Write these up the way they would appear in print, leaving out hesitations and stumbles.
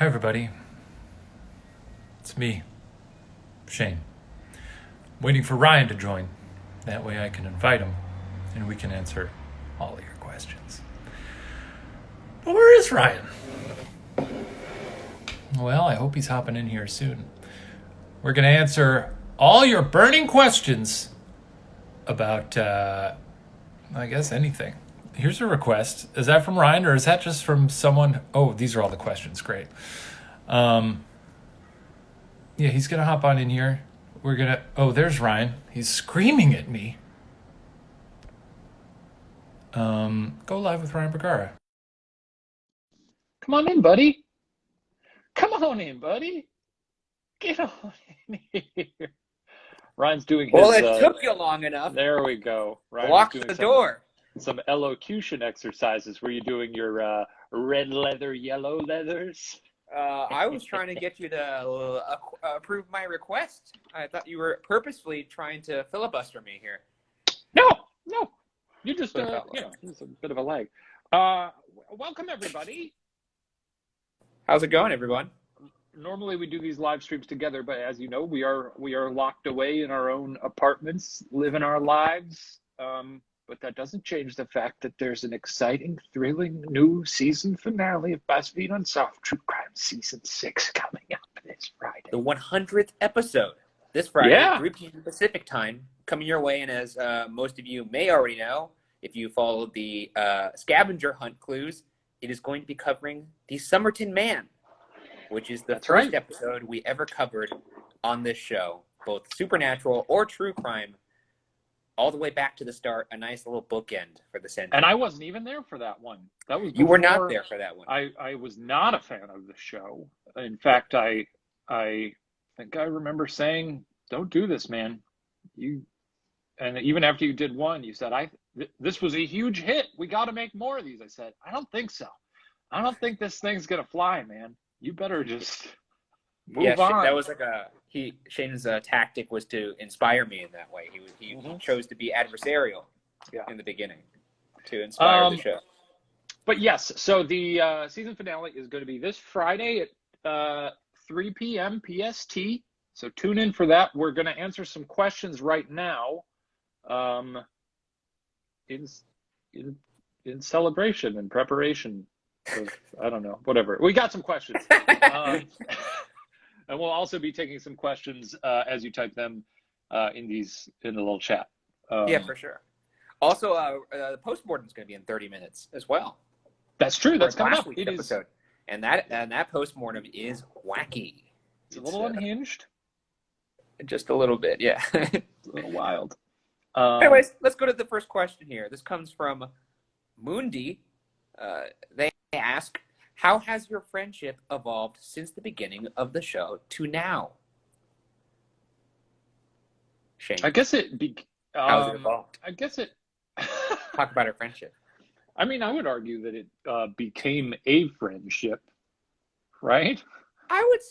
Hi, everybody. It's me, Shane. Waiting for Ryan to join. That way I can invite him and we can answer all of your questions. But where is Ryan? Well, I hope he's hopping in here soon. We're going to answer all your burning questions about, I guess, anything. Here's a request. Is that from Ryan or is that just from someone? Oh, these are all the questions. Great. Yeah, he's going to hop on in here. We're going to... Oh, there's Ryan. He's screaming at me. Go live with Ryan Bergara. Come on in, buddy. Come on in, buddy. Get on in here. Ryan's doing his... Well, it took you long enough. There we go. Ryan Lock the door. Some elocution exercises. Were you doing your red leather, yellow leathers? I was trying to get you to approve my request. I thought you were purposefully trying to filibuster me here. No. You just, it's a bit of a lag. Welcome, everybody. How's it going, everyone? Normally we do these live streams together, but as you know, we are locked away in our own apartments, living our lives. But that doesn't change the fact that there's an exciting, thrilling new season finale of BuzzFeed Unsolved True Crime Season 6 coming up this Friday. The 100th episode this Friday, Yeah. 3 p.m. Pacific time, coming your way. And as most of you may already know, if you followed the scavenger hunt clues, it is going to be covering the Somerton Man, which is the first episode we ever covered on this show, both supernatural or true crime, all the way back to the start, a nice little bookend for the century. And I wasn't even there for that one. That was You were not there for that one. I was not a fan of the show. In fact, I think I remember saying, "Don't do this, man." And even after you did one, you said, this was a huge hit. We got to make more of these." I said, "I don't think so. I don't think this thing's gonna fly, man. You better just move on." That was like Shane's tactic was to inspire me in that way. He chose to be adversarial in the beginning to inspire the show. But yes, so the season finale is going to be this Friday at 3 p.m. PST. So tune in for that. We're going to answer some questions right now, in celebration and preparation of, I don't know, whatever. We got some questions. And we'll also be taking some questions as you type them in the little chat. Yeah, for sure. Also, the postmortem is going to be in 30 minutes as well. That's true. That's coming up. It episode. And that postmortem is wacky. It's a little unhinged. Just a little bit, yeah. It's a little wild. Anyways, let's go to the first question here. This comes from Mundi. They ask, how has your friendship evolved since the beginning of the show to now? Shane. I guess it... How's it evolved? I guess it... Talk about our friendship. I mean, I would argue that it became a friendship, right? I would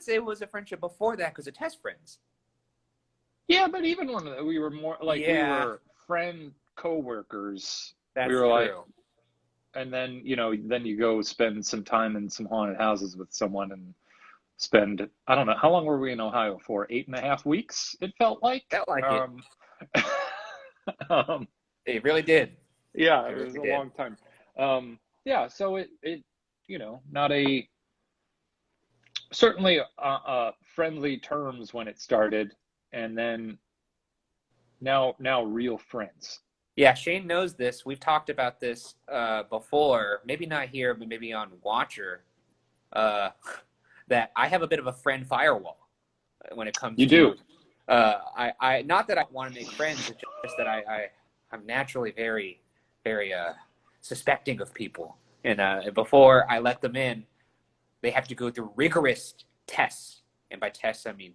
say it was a friendship before that because of test friends. Yeah, but even when we were more like we were friend co-workers. That's we were true. like, and then you go spend some time in some haunted houses with someone and spend, I don't know, how long were we in Ohio for? 8.5 weeks. It felt like. It. It really did. Yeah, it was a long time. So it not certainly friendly terms when it started, and then now real friends. Yeah, Shane knows this. We've talked about this before, maybe not here, but maybe on Watcher, that I have a bit of a friend firewall when it comes to... You do. I not that I want to make friends, it's just that I'm naturally very, very suspecting of people. And before I let them in, they have to go through rigorous tests. And by tests, I mean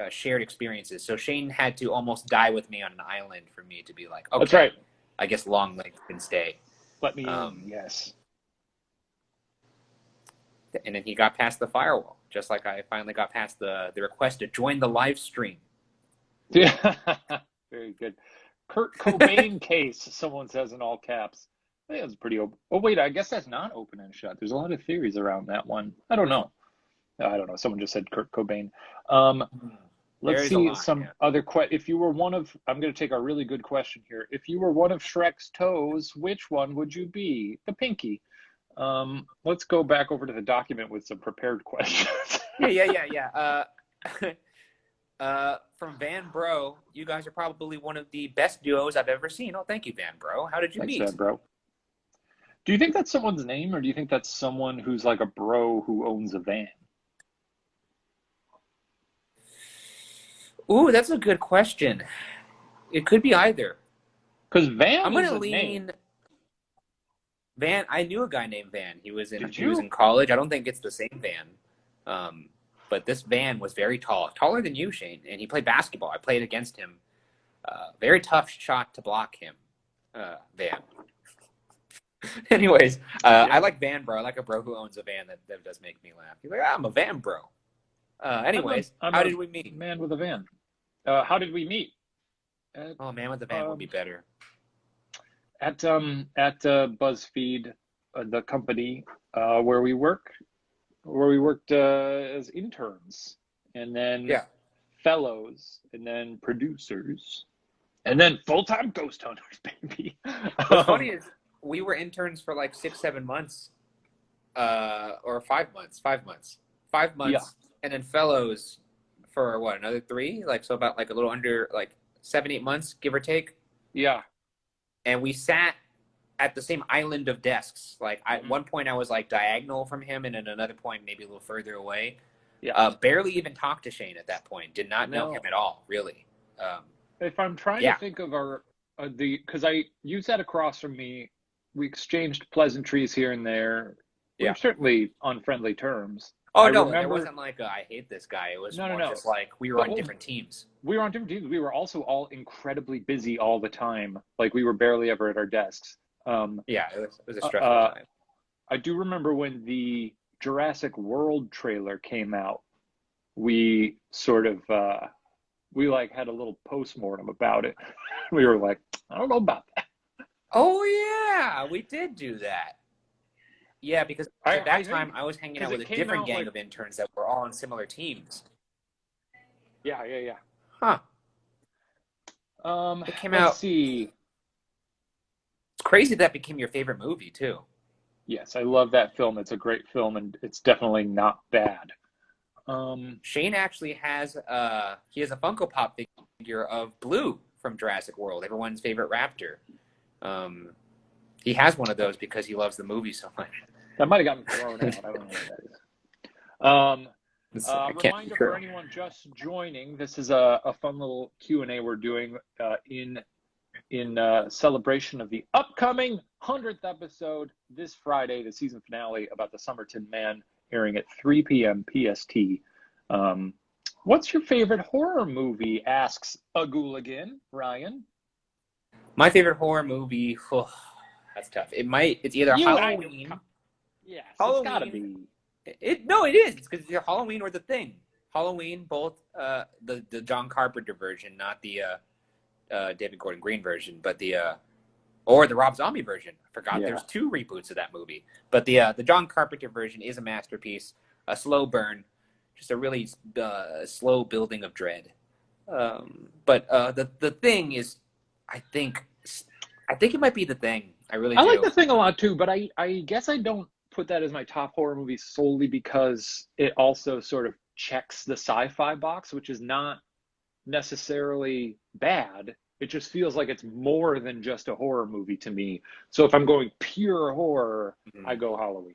shared experiences. So Shane had to almost die with me on an island for me to be like, okay, that's right. I guess long legs can stay. Let me in, yes. And then he got past the firewall, just like I finally got past the request to join the live stream. Yeah, very good. Kurt Cobain case, someone says in all caps. I think that's pretty open. Oh, wait, I guess that's not open and shut. There's a lot of theories around that one. I don't know. Someone just said Kurt Cobain. Um, There let's is a see lot. some Yeah. other If you were one of, I'm going to take a really good question here. If you were one of Shrek's toes, which one would you be? The pinky. Let's go back over to the document with some prepared questions. Yeah. From Van Bro, you guys are probably one of the best duos I've ever seen. Oh, thank you, Van Bro. How did you Thanks, meet? man, bro. Do you think that's someone's name, or do you think that's someone who's like a bro who owns a van? Ooh, that's a good question. It could be either. Because Van I'm is gonna a name. lean Van. I knew a guy named Van. He was Did in you? college. I don't think it's the same Van. But this Van was very tall, taller than you, Shane, and he played basketball. I played against him. Very tough shot to block him, Van. Anyways, I like Van Bro. I like a bro who owns a van. That does make me laugh. He's like, I'm a Van Bro. Anyways, how did we meet? Man with a van. How did we meet? Oh, man with a van would be better. At BuzzFeed, the company where we worked as interns, and then fellows, and then producers, and then full-time ghost hunters, baby. What's funny is we were interns for like 6-7 months, or 5 months, 5 months, and then fellows for what, another 3? Like, so about like a little under like 7-8 months, give or take. Yeah. And we sat at the same island of desks. Like, at one point I was like diagonal from him, and at another point maybe a little further away. Yeah. Barely even talked to Shane at that point. Did not know him at all, really. If I'm trying to think of because you sat across from me, we exchanged pleasantries here and there. We were certainly on friendly terms. Oh, no, it wasn't like I hate this guy. It was just like we were on different teams. We were on different teams. We were also all incredibly busy all the time. Like, we were barely ever at our desks. It was a stressful time. I do remember when the Jurassic World trailer came out, we sort of we like had a little postmortem about it. We were like, I don't know about that. Oh yeah, we did do that. Yeah, because at that time I was hanging out with a different gang of interns that were all on similar teams. Yeah. Huh. It came out. Let's see. It's crazy that became your favorite movie too. Yes, I love that film. It's a great film, and it's definitely not bad. Shane actually has he has a Funko Pop figure of Blue from Jurassic World, everyone's favorite raptor. He has one of those because he loves the movie so much. That might have gotten thrown out. I don't know what that is. Reminder for anyone just joining: this is a fun little Q&A we're doing in celebration of the upcoming 100th episode this Friday, the season finale about the Somerton Man, airing at 3 p.m. PST. What's your favorite horror movie? Asks a Ghouligan. Ryan? My favorite horror movie, that's tough. It's either Halloween. Yes, Halloween. It's gotta be. It is. It's because either Halloween or The Thing. Halloween, both the John Carpenter version, not the David Gordon Green version, but or the Rob Zombie version. I forgot there's 2 reboots of that movie. But the John Carpenter version is a masterpiece, a slow burn, just a really slow building of dread. But the Thing is, I think it might be The Thing. I really do. I like The Thing a lot too, but I guess I don't put that as my top horror movie solely because it also sort of checks the sci-fi box, which is not necessarily bad. It just feels like it's more than just a horror movie to me. So if I'm going pure horror, I go Halloween.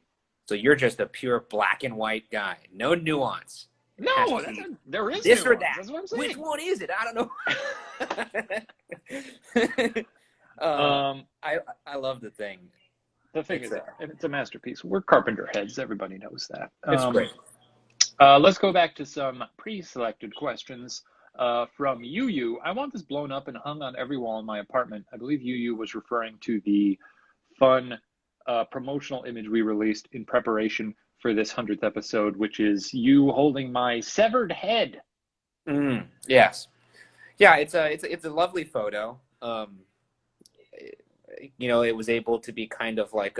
So you're just a pure black and white guy, no nuance. No, there is this nuance. or that. That's what I'm saying. Which one is it? I don't know. I love The Thing. The Thing is, it's a masterpiece. We're Carpenter heads. Everybody knows that. It's great. Let's go back to some pre-selected questions from Yu. I want this blown up and hung on every wall in my apartment. I believe Yu was referring to the fun promotional image we released in preparation for this 100th episode, which is you holding my severed head. Yes. Yeah, it's a lovely photo. it was able to be kind of like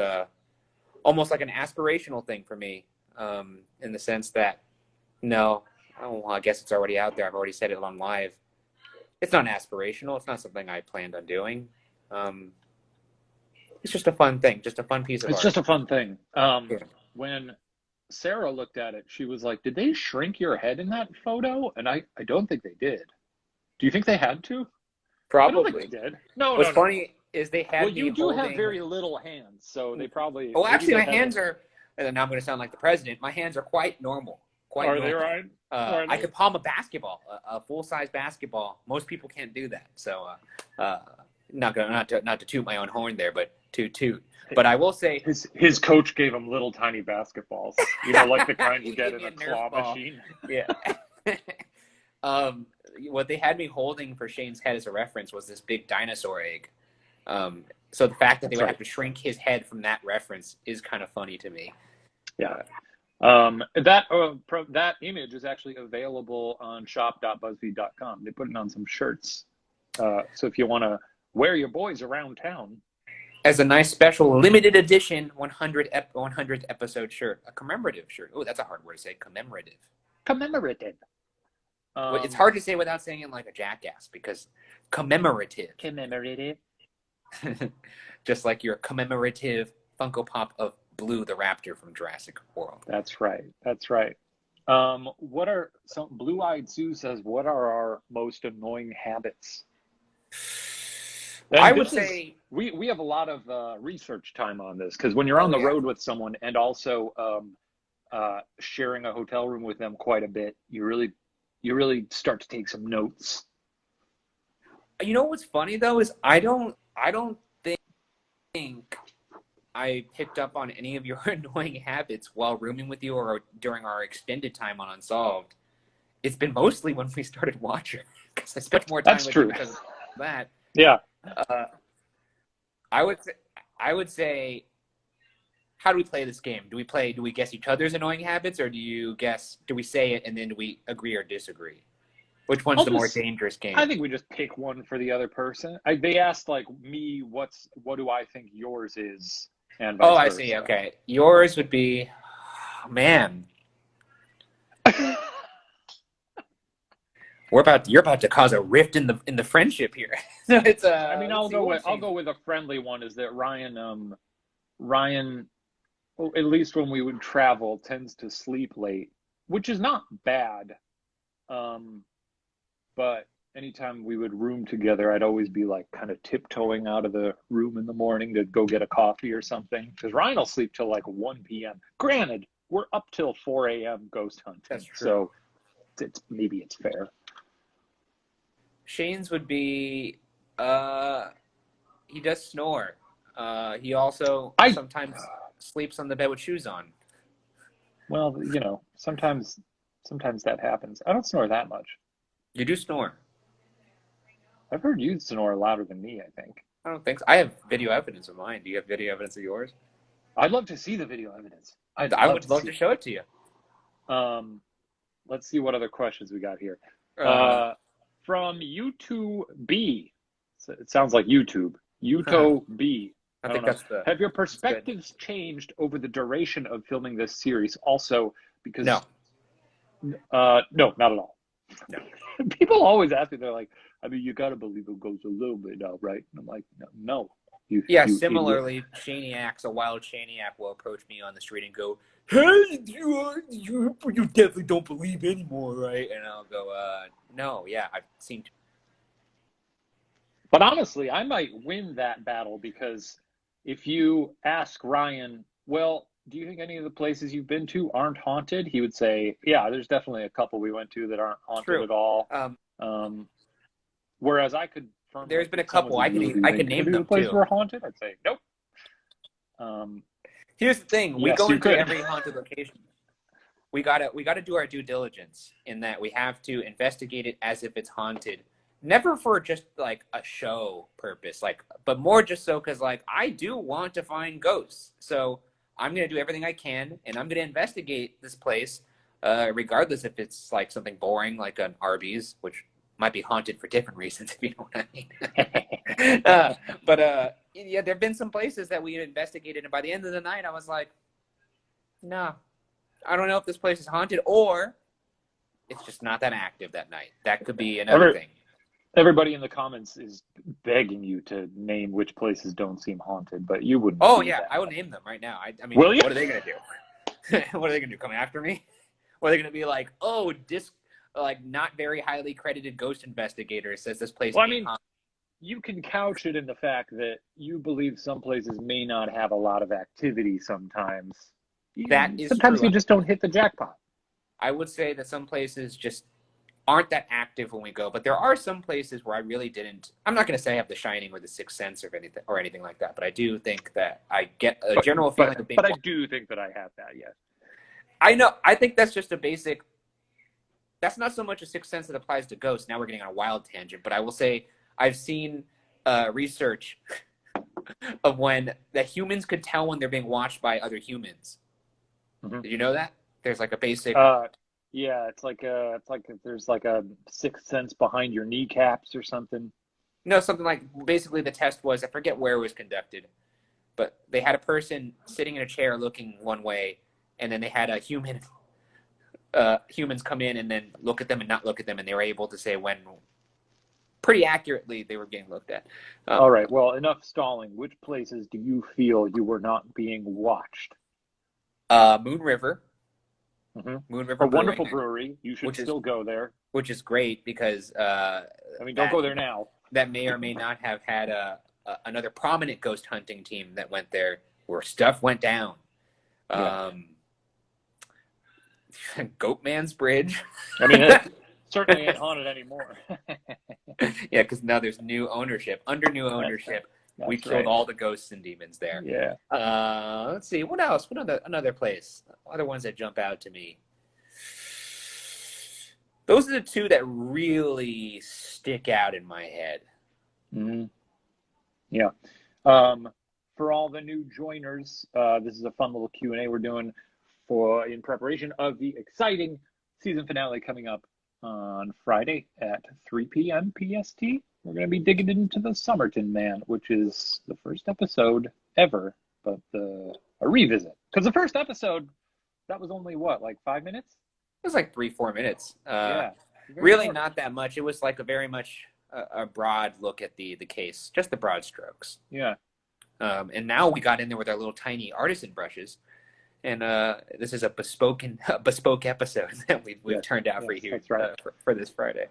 almost like an aspirational thing for me, in the sense that, I guess it's already out there. I've already said it on live. It's not aspirational. It's not something I planned on doing. It's just a fun thing, just a fun piece of art. It's just a fun thing. Yeah. When Sarah looked at it, she was like, "Did they shrink your head in that photo?" And I don't think they did. Do you think they had to? I don't Probably. think they did. No, What's no. funny is they had Well, me you do have holding- very little hands, so they probably. Oh, maybe actually, they my had hands are. And now I'm going to sound like the president. My hands are quite normal. Quite Are normal. they right? Are I they? could palm a basketball, a full-size basketball. Most people can't do that. So, not to toot my own horn there, but toot. But I will say, His coach gave him little tiny basketballs, like the kind you He get gave in me a a Nerf claw ball. machine. yeah. What they had me holding for Shane's head as a reference was this big dinosaur egg. So the fact that they That's would right. have to shrink his head from that reference is kind of funny to me. Yeah. That image is actually available on shop.buzzfeed.com. They put it on some shirts. So if you want to wear your boys around town. As a nice special limited edition 100th episode shirt, a commemorative shirt. Oh, that's a hard word to say, commemorative. Commemorative. It's hard to say without saying it like a jackass, because commemorative. Commemorative. Just like your commemorative Funko Pop of Blue the Raptor from Jurassic World. That's right. What are some Blue-Eyed Sue says, what are our most annoying habits? And I would say we have a lot of research time on this, because when you're on the road with someone and also sharing a hotel room with them quite a bit, you really start to take some notes. You know what's funny though is I don't think I picked up on any of your annoying habits while rooming with you or during our extended time on Unsolved. It's been mostly when we started watching, because I spent more time That's with true. you because of that. Yeah. I would say, how do we play this game? Do we guess each other's annoying habits, or do we say it and then do we agree or disagree? Which one's the more dangerous game? I think we just pick one for the other person. They asked like me, what do I think yours is, and vice I versa. see. Okay, yours would be, man. You're about to cause a rift in the friendship here. So it's I'll go with a friendly one. Is that Ryan? Well, at least when we would travel, tends to sleep late, which is not bad. But anytime we would room together, I'd always be like kind of tiptoeing out of the room in the morning to go get a coffee or something. Because Ryan will sleep till like 1 p.m. Granted, we're up till 4 a.m. ghost hunting. That's true. So maybe it's fair. Shane's would be, he does snore. He also sometimes sleeps on the bed with shoes on. Well, sometimes that happens. I don't snore that much. You do snore. I've heard you snore louder than me, I think. I don't think so. I have video evidence of mine. Do you have video evidence of yours? I'd love to see the video evidence. I would love to show it to you. Let's see what other questions we got here. From YouTube B. It sounds like YouTube. YouTube B. I think that's the. Have your perspectives changed over the duration of filming this series? Also, because No, not at all. No. People always ask me, they're like, you got to believe it goes a little bit now, right? And I'm like, no. Similarly, Shaniacs, a wild Shaniac will approach me on the street and go, "Hey, you definitely don't believe anymore, right?" And I'll go, "No, yeah, I've seen." But honestly, I might win that battle, because if you ask Ryan, well, do you think any of the places you've been to aren't haunted? He would say, yeah, there's definitely a couple we went to that aren't haunted at all. Whereas I could. There's been a couple. I can name them places too. were haunted. I'd say nope. Here's the thing: we yes, go you into could. every haunted location. We gotta do our due diligence in that we have to investigate it as if it's haunted. Never for just like a show purpose, but more just so because I do want to find ghosts. So I'm gonna do everything I can, and I'm gonna investigate this place, regardless if it's like something boring like an Arby's, which might be haunted for different reasons, if you know what I mean. But yeah, there have been some places that we investigated, and by the end of the night, I was like, no, I don't know if this place is haunted or it's just not that active that night. That could be another thing. Everybody in the comments is begging you to name which places don't seem haunted, but you wouldn't. Oh, do yeah, that. I would name them right now. I mean, Will you? what are they going to do? What are they going to do? Come after me? Or are they going to be like, oh, like not very highly credited ghost investigator says this place Well, I ain't mean, haunted. you can couch it in the fact that you believe some places may not have a lot of activity sometimes. That is Sometimes true. you just don't hit the jackpot. I would say that some places just aren't that active when we go, but there are some places where I really didn't. I'm not going to say I have The Shining or The Sixth Sense or anything like that, but I do think that I get a general feeling of being. But I do think that I have that. Yes. I know. I think that's just a basic. That's not so much a sixth sense that applies to ghosts. Now we're getting on a wild tangent, but I will say I've seen research of that humans could tell when they're being watched by other humans. Mm-hmm. Did you know that? There's like a basic. Yeah, it's like there's like a sixth sense behind your kneecaps or something. No, something like basically the test was, I forget where it was conducted, but they had a person sitting in a chair looking one way, and then they had a humans come in and then look at them and not look at them, and they were able to say when pretty accurately they were getting looked at. All right, well, enough stalling. Which places do you feel you were not being watched? Moon River. Mm-hmm. Moon River, a wonderful brewery. You should still go there. Which is great because I mean, don't go there now. That may or may not have had another prominent ghost hunting team that went there where stuff went down. Yeah. Goatman's Bridge. I mean, it certainly ain't haunted anymore. Yeah, because now there's new ownership. Under new ownership, we killed all the ghosts and demons there. Yeah. Let's see. What else? What another place? Other ones that jump out to me. Those are the two that really stick out in my head. Mm-hmm. Yeah. For all the new joiners, this is a fun little Q&A we're doing in preparation of the exciting season finale coming up on Friday at 3 p.m. PST. We're going to be digging into the Somerton Man, which is the first episode ever, but a revisit. Because the first episode, that was only what, like 5 minutes? It was like 3-4 minutes. Yeah. Really short. Not that much. It was like a very much a broad look at the case, just the broad strokes. Yeah. And now we got in there with our little tiny artisan brushes. And this is a bespoke episode that we've turned out for you for this Friday.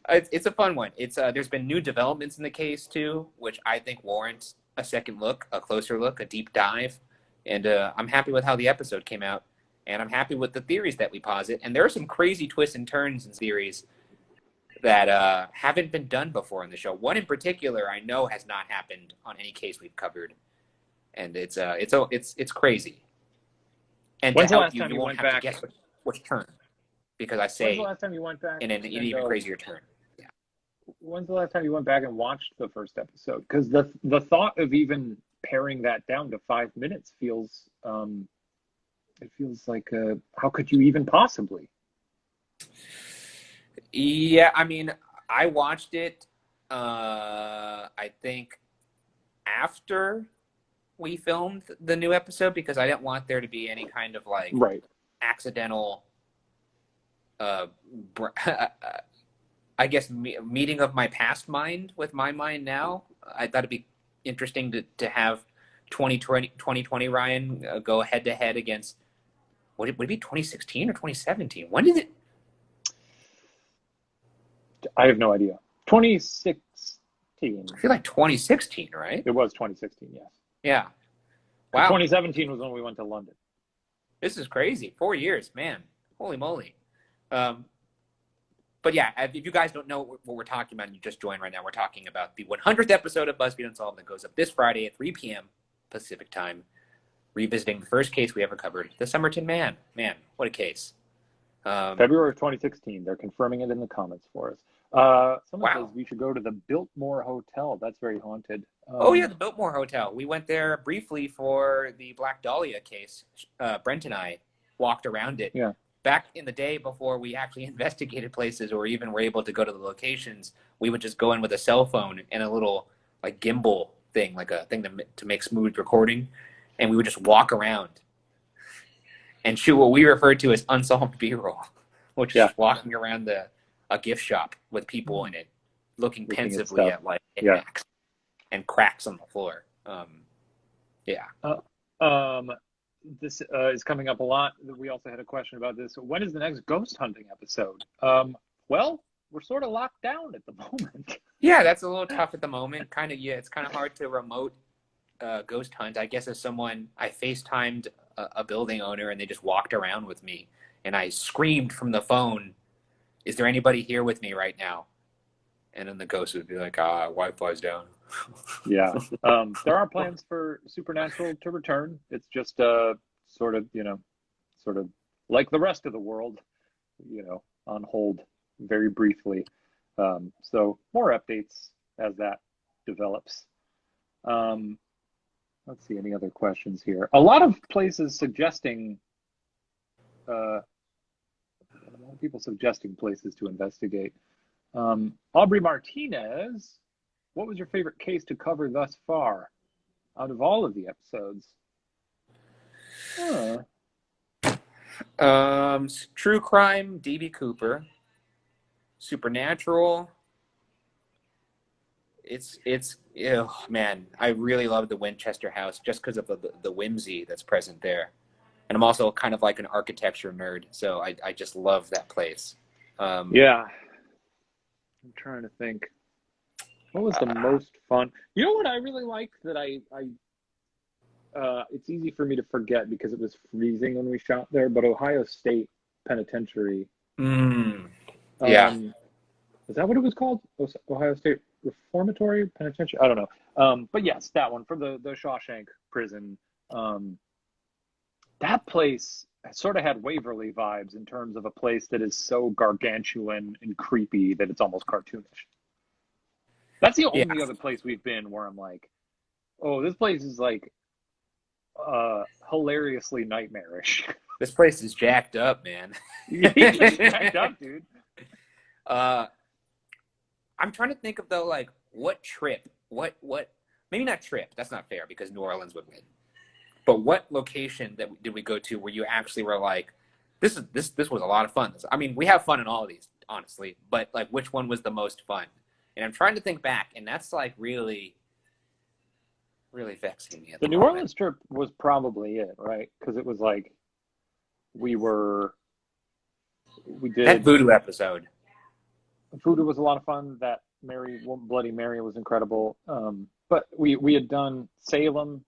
It's a fun one. There's been new developments in the case too, which I think warrants a second look, a closer look, a deep dive. And I'm happy with how the episode came out, and I'm happy with the theories that we posit. And there are some crazy twists and turns in theories that haven't been done before in the show. One in particular, I know has not happened on any case we've covered. And it's crazy. And when's to the help last time you you won't went have back? to guess which turn, because I say when's the last time you went back in an even crazier turn. Yeah. When's the last time you went back and watched the first episode? Because the thought of even paring that down to 5 minutes feels like how could you even possibly? Yeah, I mean, I watched it. I think after we filmed the new episode, because I didn't want there to be any kind of like accidental I guess meeting of my past mind with my mind now. I thought it'd be interesting to have 2020 Ryan go head to head against, would it be 2016 or 2017? When did it? I have no idea. 2016. I feel like 2016, right? It was 2016, yes. Yeah. Wow. 2017 was when we went to London. This is crazy. 4 years, man. Holy moly. But yeah, if you guys don't know what we're talking about and you just joined right now, we're talking about the 100th episode of BuzzFeed Unsolved that goes up this Friday at 3 p.m. Pacific time, revisiting the first case we ever covered, the Somerton Man. Man, what a case. February of 2016. They're confirming it in the comments for us. Someone says we should go to the Biltmore Hotel. That's very haunted. Oh, yeah, the Biltmore Hotel. We went there briefly for the Black Dahlia case. Brent and I walked around it. Yeah. Back in the day before we actually investigated places or even were able to go to the locations, we would just go in with a cell phone and a little like gimbal thing, like a thing to make smooth recording, and we would just walk around and shoot what we referred to as unsolved B-roll, which is walking around a gift shop with people in it, looking pensively at like knickknacks and cracks on the floor. This is coming up a lot. We also had a question about this. When is the next ghost hunting episode? Well, we're sort of locked down at the moment. Yeah, that's a little tough at the moment. It's kind of hard to remote ghost hunt. I guess as someone, I FaceTimed a building owner and they just walked around with me, and I screamed from the phone, "Is there anybody here with me right now?" And then the ghost would be like, Wi-Fi's down. Yeah. There are plans for Supernatural to return. It's just sort of like the rest of the world, on hold very briefly. So more updates as that develops. Let's see, any other questions here? A lot of places suggesting, a lot of people suggesting places to investigate. Aubrey Martinez, what was your favorite case to cover thus far out of all of the episodes? True crime, DB Cooper. Supernatural. Man, I really love the Winchester house just because of the whimsy that's present there. And I'm also kind of like an architecture nerd, so I just love that place. Yeah. I'm trying to think. What was the most fun? You know what I really liked that it's easy for me to forget because it was freezing when we shot there, but Ohio State Penitentiary. Yeah. Is that what it was called? Ohio State Reformatory Penitentiary? I don't know. But yes, that one for the Shawshank prison. That place sort of had Waverly vibes in terms of a place that is so gargantuan and creepy that it's almost cartoonish. That's the only other place we've been where I'm like, oh, this place is like hilariously nightmarish. This place is jacked up, man. It's jacked up, dude. I'm trying to think of though, like what maybe not trip. That's not fair because New Orleans would win. But what location did we go to where you actually were like, this was a lot of fun? I mean, we have fun in all of these, honestly, but like which one was the most fun? And I'm trying to think back, and that's like really, really vexing me. The New Orleans trip was probably it, right? Because it was like we did that Voodoo episode. Voodoo was a lot of fun. That Bloody Mary was incredible. But we had done Salem,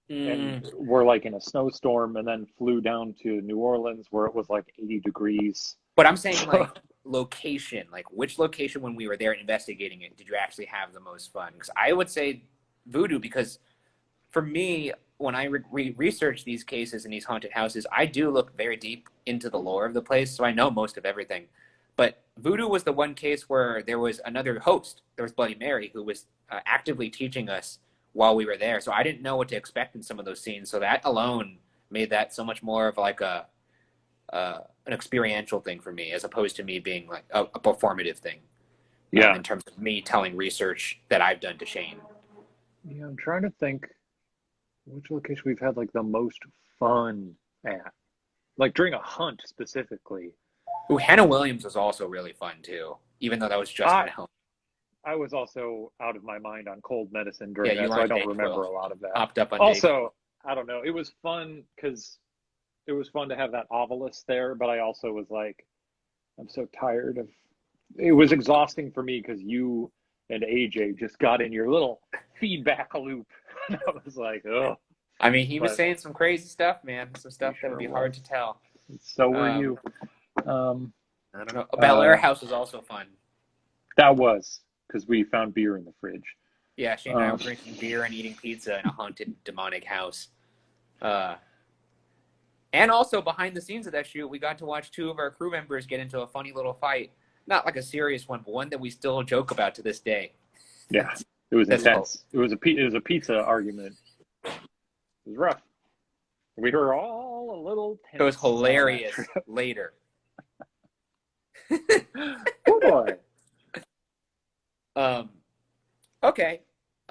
and we're like in a snowstorm, and then flew down to New Orleans where it was like 80 degrees. But I'm saying like location, like which location when we were there investigating it did you actually have the most fun? Because I would say Voodoo, because for me, when I research these cases and these haunted houses, I do look very deep into the lore of the place, so I know most of everything. But Voodoo was the one case where there was another host. There was Bloody Mary, who was actively teaching us while we were there. So I didn't know what to expect in some of those scenes. So that alone made that so much more of like an experiential thing for me, as opposed to me being like a performative thing. Yeah. In terms of me telling research that I've done to Shane. Yeah, I'm trying to think which location we've had like the most fun at. Like during a hunt specifically. Ooh, Hannah Williams was also really fun too, even though that was just at home. I was also out of my mind on cold medicine during that, so I don't remember a lot of that. Hopped up on also, I don't know. It was fun because it was fun to have that ovilus there, but I also was like, I'm so tired of. It was exhausting for me because you and AJ just got in your little feedback loop. And I was like, oh. I mean, he was saying some crazy stuff, man. Some stuff that would be hard to tell. So were you. I don't know. Bel Air House was also fun. That was, because we found beer in the fridge. Yeah, Shane and I were drinking beer and eating pizza in a haunted, demonic house. And also, behind the scenes of that shoot, we got to watch two of our crew members get into a funny little fight. Not like a serious one, but one that we still joke about to this day. Yeah, it was intense. It was a pizza argument. It was rough. We were all a little tense. It was hilarious later. Oh boy. Okay.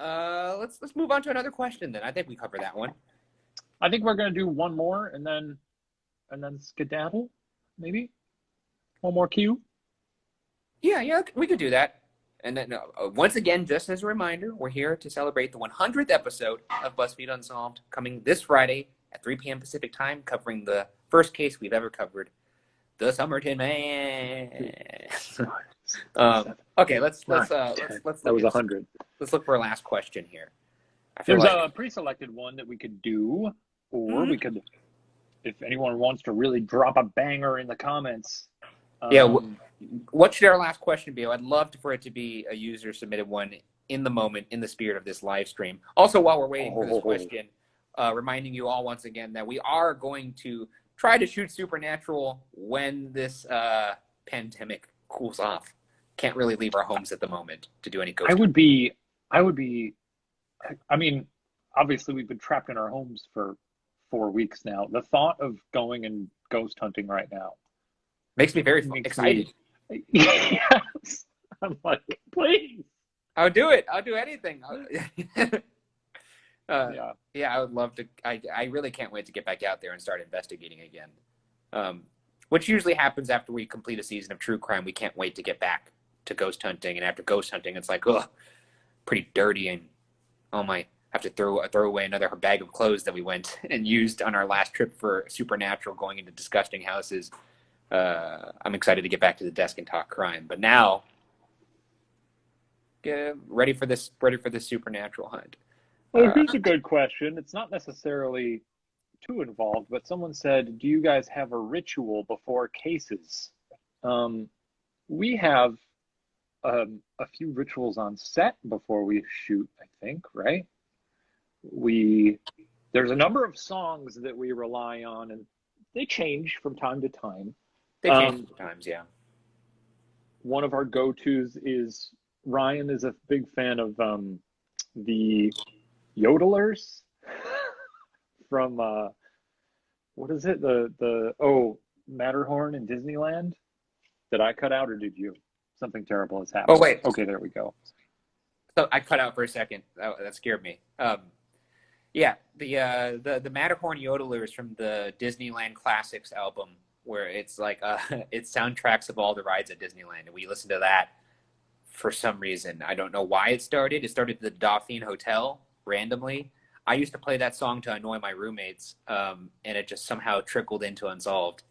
let's move on to another question then. I think we covered that one. I think we're going to do one more and then skedaddle, maybe one more cue. Yeah, we could do that. And then once again, just as a reminder, we're here to celebrate the 100th episode of BuzzFeed Unsolved, coming this Friday at 3 p.m. Pacific time, covering the first case we've ever covered, the Somerton Man. Okay, let's That was 100. Let's look for a last question here. There's a pre-selected one that we could do, or we could, if anyone wants to really drop a banger in the comments. What should our last question be? I'd love for it to be a user-submitted one in the moment, in the spirit of this live stream. Also, while we're waiting for this question, reminding you all once again that we are going to try to shoot Supernatural when this pandemic cools off. Can't really leave our homes at the moment to do any ghost. I mean, obviously we've been trapped in our homes for 4 weeks now. The thought of going and ghost hunting right now makes me very excited. Yes. I'm like, please. I'll do it. I'll do anything. Yeah, I would love to. I really can't wait to get back out there and start investigating again. Which usually happens after we complete a season of true crime. We can't wait to get back to ghost hunting. And after ghost hunting, it's like, pretty dirty. And have to throw away another bag of clothes that we went and used on our last trip for Supernatural, going into disgusting houses. I'm excited to get back to the desk and talk crime. But now, ready for this Supernatural hunt. Well, here's a good question. It's not necessarily too involved, but someone said, do you guys have a ritual before cases? We have a few rituals on set before we shoot, I think, right? There's a number of songs that we rely on, and they change from time to time. They change sometimes, yeah. One of our go-tos is, Ryan is a big fan of the yodelers from what is it? The Matterhorn in Disneyland. Did I cut out or did you? Something terrible has happened. Oh wait. Okay, there we go. So I cut out for a second. That scared me. Yeah, the Matterhorn yodelers from the Disneyland Classics album, where it's like it's soundtracks of all the rides at Disneyland, and we listened to that for some reason. I don't know why it started. It started at the Dauphine Hotel randomly. I used to play that song to annoy my roommates, and it just somehow trickled into Unsolved.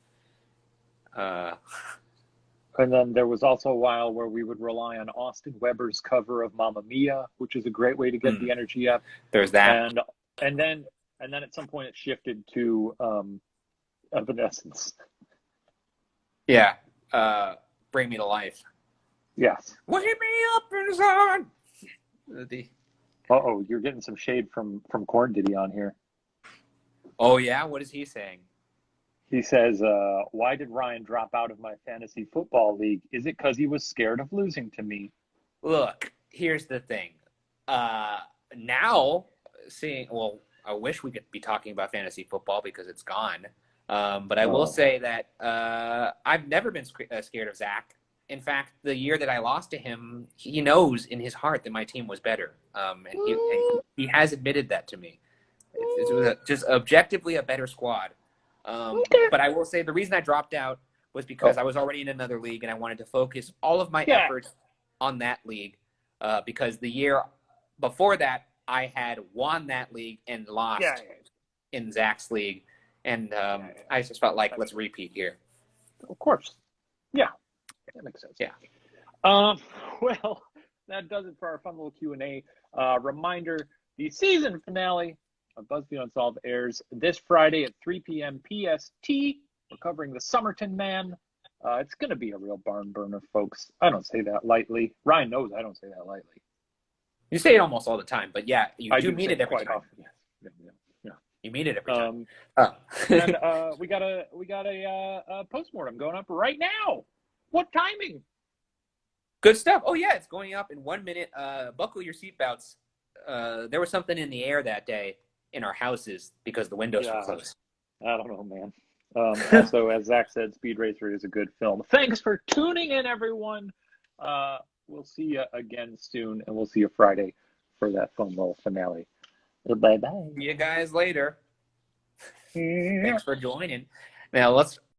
And then there was also a while where we would rely on Austin Weber's cover of Mamma Mia, which is a great way to get the energy up. There's that. And then at some point it shifted to Evanescence. Yeah. Bring Me to Life. Yes. Wake me up inside. Uh-oh, you're getting some shade from Corn Diddy on here. Oh, yeah? What is he saying? He says, why did Ryan drop out of my fantasy football league? Is it because he was scared of losing to me? Look, here's the thing. Now, I wish we could be talking about fantasy football because it's gone. But I will say that I've never been scared of Zach. In fact, the year that I lost to him, he knows in his heart that my team was better. And he has admitted that to me. It was just objectively a better squad. But I will say the reason I dropped out was because I was already in another league and I wanted to focus all of my efforts on that league. Because the year before that, I had won that league and lost in Zach's league. And I just felt like, let's repeat here. Of course. Yeah. That makes sense. Yeah. Well, that does it for our fun little Q&A. Reminder, the season finale of BuzzFeed Unsolved airs this Friday at 3 p.m. PST. We're covering the Somerton Man. It's going to be a real barn burner, folks. I don't say that lightly. Ryan knows I don't say that lightly. You say it almost all the time, but yeah, you do mean it every time. Often, yes. Yeah. You mean it every time. And we got a postmortem going up right now. What timing? Good stuff. Oh yeah, it's going up in 1 minute. Buckle your seatbelts. There was something in the air that day in our houses because the windows were closed. I don't know, man. Also, as Zach said, Speed Racer is a good film. Thanks for tuning in, everyone. We'll see you again soon, and we'll see you Friday for that fun little finale. Bye bye. See you guys later. Thanks for joining. Now let's